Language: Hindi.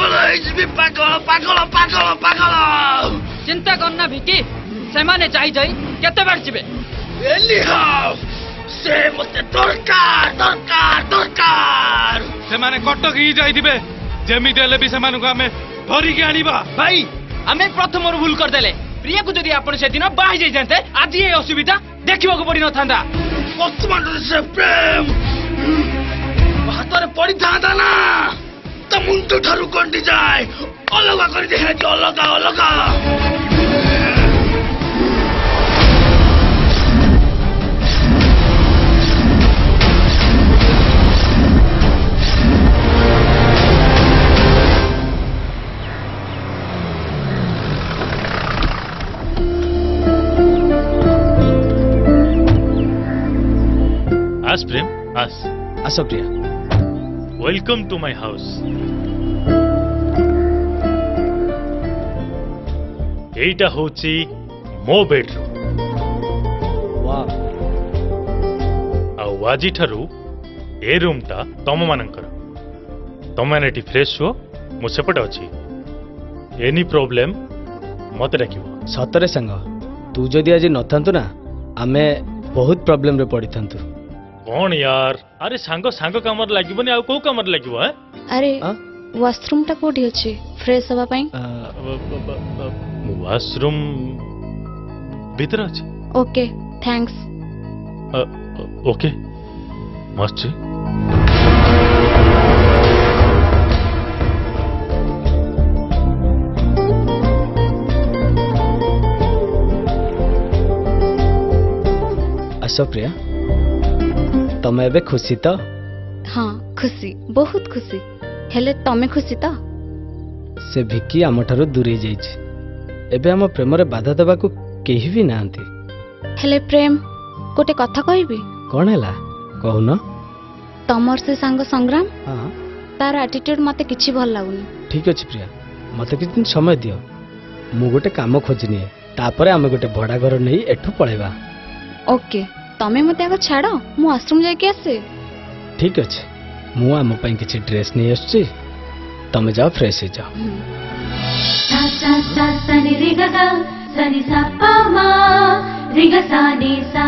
पागल पागल पागल पागल पागल चिंता करना भिकी से माने जाई जाई केते बार जिबे से मते दरकार दरकार दरकार से माने कटक ही जाई दिबे जेमी देले भी से मानु को हमें धरी के आनीबा भाई हमें प्रथम और भूल कर देले प्रिया को जदी आपण से दिन बाहि जाई जानते आज ये असुविधा देखिबा को पड़ी न थांदा वर्तमान से प्रेम हाथ में पड़ी था ना तो मुंडू ठारू कंटी जाए अलग कर देखा कि अलग अलग आस प्रेम आस आसो प्रिया वेलकम टू माय हाउस एटा होची मो बेडरूम वाह आ आजी ठारू ए रूम टा तम मानकर तम माने टी फ्रेश हो मु सेपटे अछि एनी प्रॉब्लम मत राखिबो सतरे संग तू जदि आज नथांतु ना आमे बहुत प्रॉब्लम रे पड़ी थांतु कौन यार अरे सांग सांग कामर लागिबनी आ को कामर लागिबो है अरे वॉशरूम टा कोठी अछि फ्रेश हवा पई वॉशरूम भीतर अछि ओके थैंक्स ओके मस्त आसो प्रिया तमे एबे खुशी तो हाँ खुशी बहुत खुशी हेले तमे खुशी तो से भिकी आम ठारू दूरे जाइछि एबे आम प्रेम रे बाधा देबा को केही भी नांती हेले प्रेम गोटे कथा कहबी कौन हैला कहून तमर से सांग संग्राम हाँ तार एटीट्यूड मते किछि भल लागुनी ठीक अछि प्रिया मते किछ दिन समय दियो मु गोटे काम खोजनी तापरे आमे गोटे भड़ा घर नहीं एठू पळेबा ओके तमे मते आग छाड़ मु आश्रम जाके आसे ठीक अछि मु आम पई किछ ड्रेस नहीं आछी तमे जाओ फ्रेश हो जाओ सा सा सा सनि रे ग सा सा नि सा पा मा रे ग सा नि सा